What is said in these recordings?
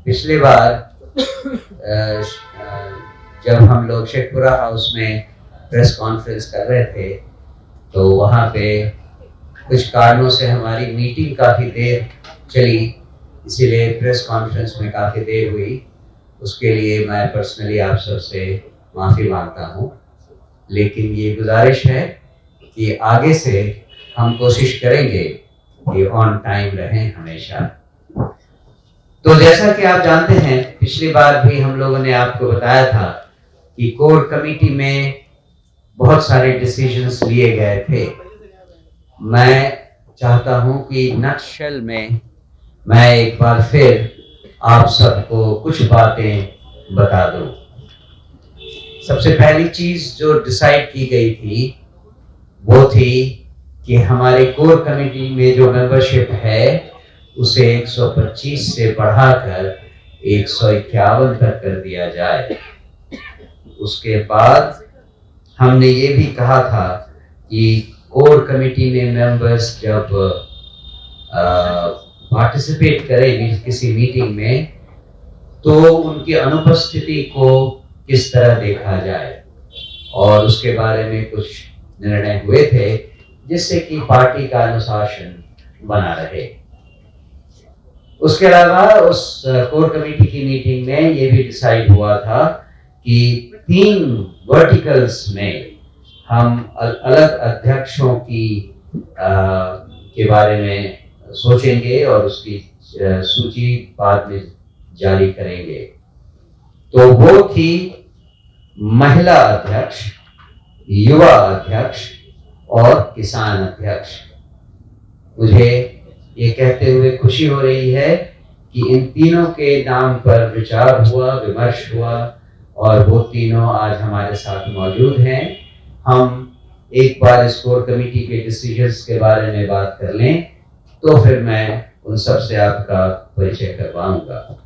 पिछली बार जब हम लोग शेखपुरा हाउस में प्रेस कॉन्फ्रेंस कर रहे थे तो वहाँ पे कुछ कारणों से हमारी मीटिंग काफ़ी देर चली, इसीलिए प्रेस कॉन्फ्रेंस में काफ़ी देर हुई। उसके लिए मैं पर्सनली आप सबसे माफ़ी मांगता हूँ, लेकिन ये गुजारिश है कि आगे से हम कोशिश करेंगे कि ऑन टाइम रहें हमेशा। तो जैसा कि आप जानते हैं, पिछली बार भी हम लोगों ने आपको बताया था कि कोर कमेटी में बहुत सारे डिसीजंस लिए गए थे। मैं चाहता हूं कि नटशेल में मैं एक बार फिर आप सबको कुछ बातें बता दूं। सबसे पहली चीज जो डिसाइड की गई थी वो थी कि हमारे कोर कमेटी में जो मेंबरशिप है उसे 125 से बढ़ाकर 151 तक कर दिया जाए। उसके बाद हमने ये भी कहा था कि कोर कमेटी में मेंबर्स जब पार्टिसिपेट करें किसी मीटिंग में तो उनकी अनुपस्थिति को किस तरह देखा जाए, और उसके बारे में कुछ निर्णय हुए थे जिससे कि पार्टी का अनुशासन बना रहे। उसके अलावा उस कोर कमेटी की मीटिंग में ये भी डिसाइड हुआ था कि 3 वर्टिकल्स में हम अलग अध्यक्षों की के बारे में सोचेंगे और उसकी सूची बाद में जारी करेंगे। तो वो थी महिला अध्यक्ष, युवा अध्यक्ष और किसान अध्यक्ष। मुझे ये कहते हुए खुशी हो रही है कि इन तीनों के नाम पर विचार हुआ, विमर्श हुआ और वो तीनों आज हमारे साथ मौजूद हैं। हम एक बार इस कोर कमेटी के डिसीजंस के बारे में बात कर लें तो फिर मैं उन सब से आपका परिचय करवाऊंगा।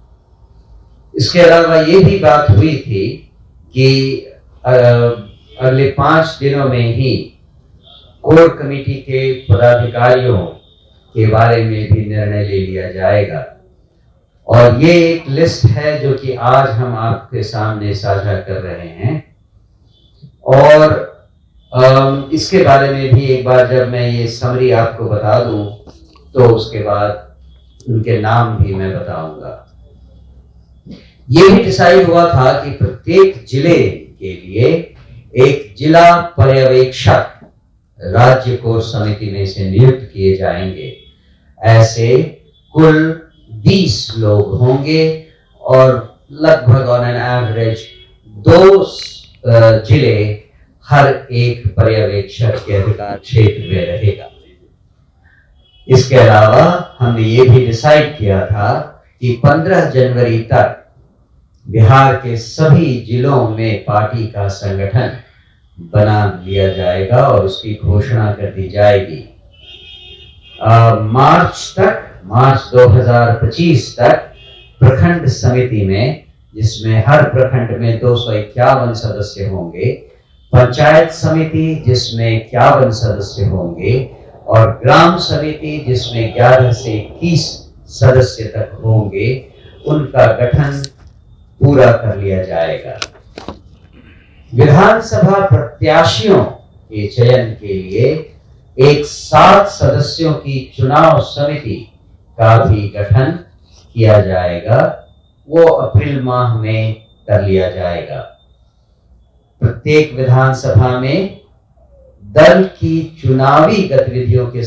इसके अलावा ये भी बात हुई थी कि अगले 5 दिनों में ही कोर कमेटी के पदाधिकारियों के बारे में भी निर्णय ले लिया जाएगा, और ये एक लिस्ट है जो कि आज हम आपके सामने साझा कर रहे हैं। और इसके बारे में भी एक बार जब मैं ये समरी आपको बता दूं तो उसके बाद उनके नाम भी मैं बताऊंगा। ये भी डिसाइड हुआ था कि प्रत्येक जिले के लिए एक जिला पर्यवेक्षक राज्य कोर समिति में से नियुक्त किए जाएंगे। ऐसे कुल 20 लोग होंगे और लगभग ऑन एन एवरेज 2 जिले हर एक पर्यवेक्षक के अधिकार क्षेत्र में रहेगा। इसके अलावा हमने ये भी डिसाइड किया था कि 15 जनवरी तक बिहार के सभी जिलों में पार्टी का संगठन बना लिया जाएगा और उसकी घोषणा कर दी जाएगी। मार्च 2025 तक प्रखंड समिति में, जिसमें हर प्रखंड में 251 सदस्य होंगे, पंचायत समिति जिसमें 51 सदस्य होंगे और ग्राम समिति जिसमें 11 से 21 सदस्य तक होंगे, उनका गठन पूरा कर लिया जाएगा। विधानसभा प्रत्याशियों के चयन के लिए एक 7 सदस्यों की चुनाव समिति का भी गठन किया जाएगा। वो अप्रैल माह में कर लिया जाएगा। प्रत्येक विधानसभा में दल की चुनावी गतिविधियों के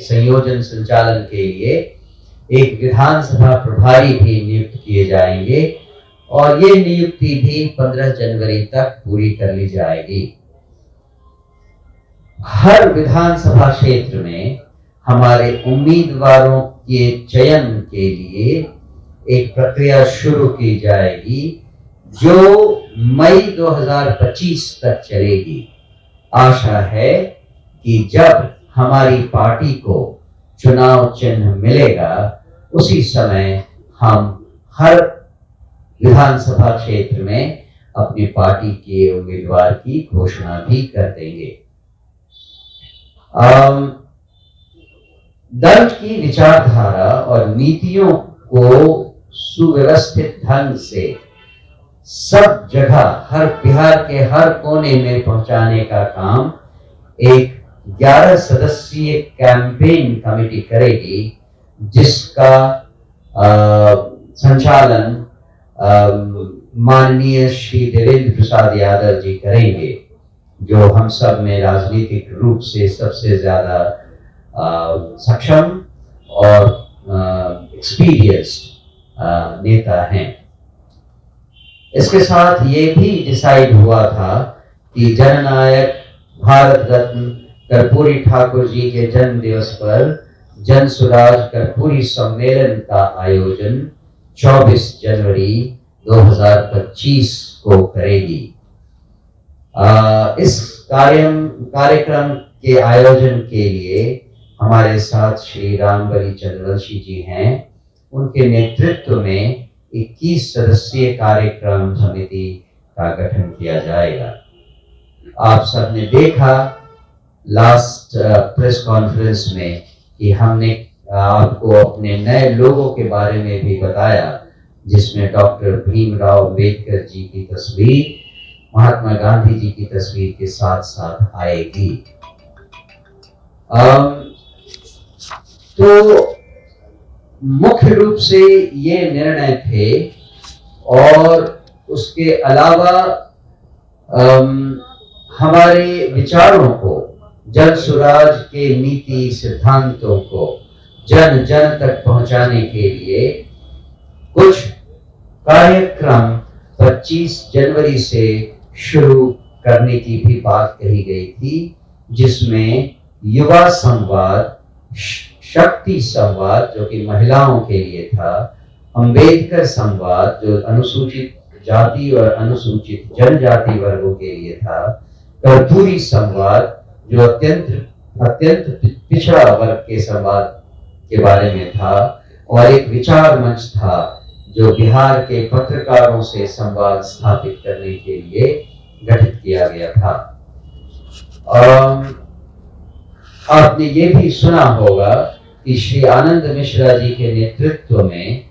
संयोजन संचालन के लिए एक विधानसभा प्रभारी भी नियुक्त किए जाएंगे और ये नियुक्ति भी 15 जनवरी तक पूरी कर ली जाएगी। हर विधानसभा क्षेत्र में हमारे उम्मीदवारों के चयन के लिए एक प्रक्रिया शुरू की जाएगी जो मई 2025 तक चलेगी। आशा है कि जब हमारी पार्टी को चुनाव चिन्ह मिलेगा उसी समय हम हर विधानसभा क्षेत्र में अपनी पार्टी के उम्मीदवार की घोषणा भी कर देंगे। दल की विचारधारा और नीतियों को सुव्यवस्थित ढंग से सब जगह हर बिहार के हर कोने में पहुंचाने का काम एक 11 सदस्यीय कैंपेन कमेटी करेगी, जिसका संचालन माननीय श्री देवेंद्र प्रसाद यादव जी करेंगे, जो हम सब में राजनीतिक रूप से सबसे ज्यादा सक्षम और एक्सपीरियंस्ड नेता हैं। इसके साथ ये भी डिसाइड हुआ था कि जननायक भारत रत्न कर्पूरी ठाकुर जी के जन्म दिवस पर जन सुराज कर्पूरी सम्मेलन का आयोजन 24 जनवरी 2025 को करेगी। इस कार्यक्रम के आयोजन के लिए हमारे साथ श्री रामबली चंद्रवंशी जी हैं। उनके नेतृत्व में 21 सदस्यीय कार्यक्रम समिति का गठन किया जाएगा। आप सबने देखा लास्ट प्रेस कॉन्फ्रेंस में कि हमने आपको अपने नए लोगों के बारे में भी बताया, जिसमें डॉक्टर भीमराव अंबेडकर जी की तस्वीर महात्मा गांधी जी की तस्वीर के साथ साथ आएगी। तो मुख्य रूप से ये निर्णय थे, और उसके अलावा हमारे विचारों को, जन सुराज के नीति सिद्धांतों को जन जन तक पहुंचाने के लिए कुछ कार्यक्रम 25 जनवरी से शुरू करने की भी बात कही गई थी, जिसमें युवा संवाद, शक्ति संवाद जो कि महिलाओं के लिए था, अंबेडकर संवाद जो अनुसूचित जाति और अनुसूचित जनजाति वर्गों के लिए था, कर्पूरी संवाद जो अत्यंत पिछड़ा वर्ग के संवाद के बारे में था, और एक विचार मंच था जो बिहार के पत्रकारों से संवाद स्थापित करने के लिए गठित किया गया था। आपने ये भी सुना होगा कि श्री आनंद मिश्रा जी के नेतृत्व में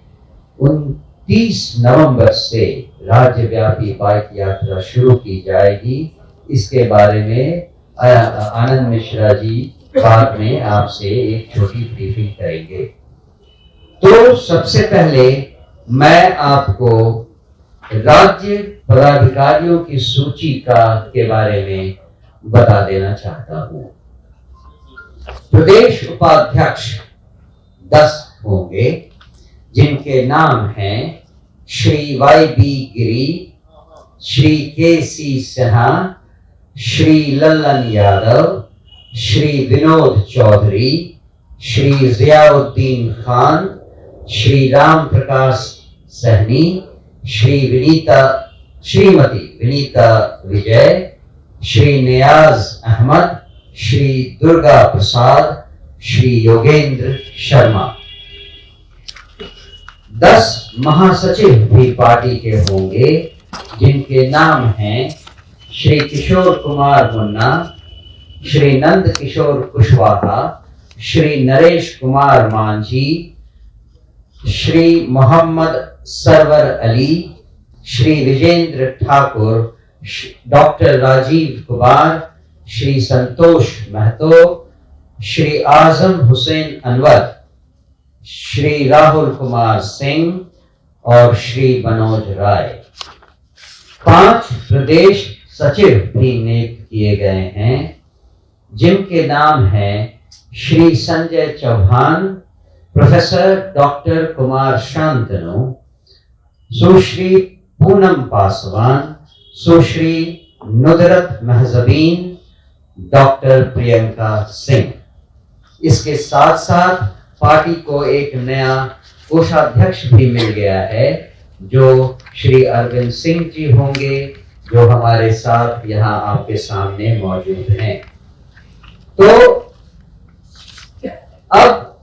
29 नवंबर से राज्यव्यापी बाइक यात्रा शुरू की जाएगी। इसके बारे में आनंद मिश्रा जी बाद में आपसे एक छोटी ब्रीफिंग करेंगे। तो सबसे पहले मैं आपको राज्य पदाधिकारियों की सूची के बारे में बता देना चाहता हूं। प्रदेश उपाध्यक्ष 10 होंगे, जिनके नाम हैं श्री वाई.बी. गिरी, श्री के.सी. सिन्हा, श्री लल्लन यादव, श्री विनोद चौधरी, श्री जियाउद्दीन खान, श्री राम प्रकाश सहनी, श्रीमती विनीता विजय, श्री नियाज अहमद, श्री दुर्गा प्रसाद, श्री योगेंद्र शर्मा। 10 महासचिव भी पार्टी के होंगे, जिनके नाम हैं श्री किशोर कुमार मुन्ना, श्री नंद किशोर कुशवाहा, श्री नरेश कुमार मांझी, श्री मोहम्मद सरवर अली, श्री विजेंद्र ठाकुर, डॉक्टर राजीव कुमार, श्री संतोष महतो, श्री आजम हुसैन अनवर, श्री राहुल कुमार सिंह और श्री मनोज राय। 5 प्रदेश सचिव भी नियुक्त किए गए हैं, जिनके नाम हैं श्री संजय चौहान, प्रोफेसर डॉक्टर कुमार शांतनु, सुश्री पूनम पासवान, सुश्री नुदरत महजबीन, डॉक्टर प्रियंका सिंह। इसके साथ साथ पार्टी को एक नया कोषाध्यक्ष भी मिल गया है, जो श्री अरविंद सिंह जी होंगे, जो हमारे साथ यहाँ आपके सामने मौजूद हैं। तो अब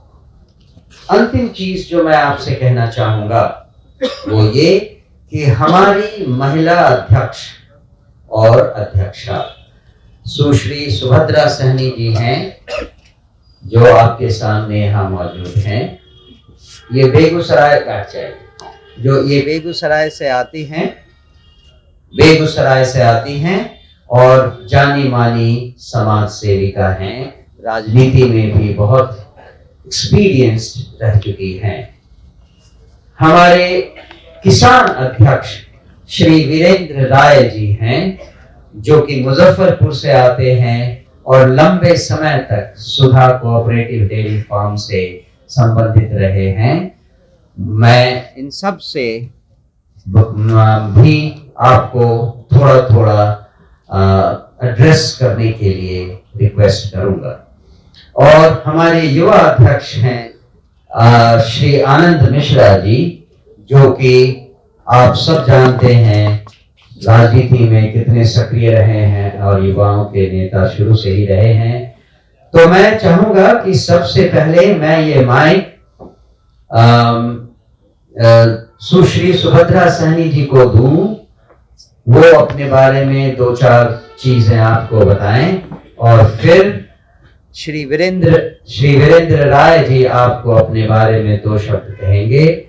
अंतिम चीज जो मैं आपसे कहना चाहूंगा वो ये कि हमारी महिला अध्यक्ष और अध्यक्षा सुश्री सुभद्रा सहनी जी हैं, जो आपके सामने यहाँ मौजूद हैं। ये बेगूसराय बैठ जाएगी। जो ये बेगूसराय से आती हैं और जानी मानी समाज सेविका हैं, राजनीति में भी बहुत एक्सपीरियंस्ड रह चुकी हैं। हमारे किसान अध्यक्ष श्री वीरेंद्र राय जी हैं, जो कि मुजफ्फरपुर से आते हैं और लंबे समय तक सुधा कोऑपरेटिव डेयरी फार्म से संबंधित रहे हैं। मैं इन सब से भी आपको थोड़ा थोड़ा एड्रेस करने के लिए रिक्वेस्ट करूंगा। और हमारे युवा अध्यक्ष हैं श्री आनंद मिश्रा जी, जो कि आप सब जानते हैं राजनीति में कितने सक्रिय रहे हैं और युवाओं के नेता शुरू से ही रहे हैं। तो मैं चाहूंगा कि सबसे पहले मैं ये माइक सुश्री सुभद्रा सहनी जी को दूं, वो अपने बारे में 2-4 चीजें आपको बताएं, और फिर श्री वीरेंद्र राय जी आपको अपने बारे में 2 शब्द कहेंगे।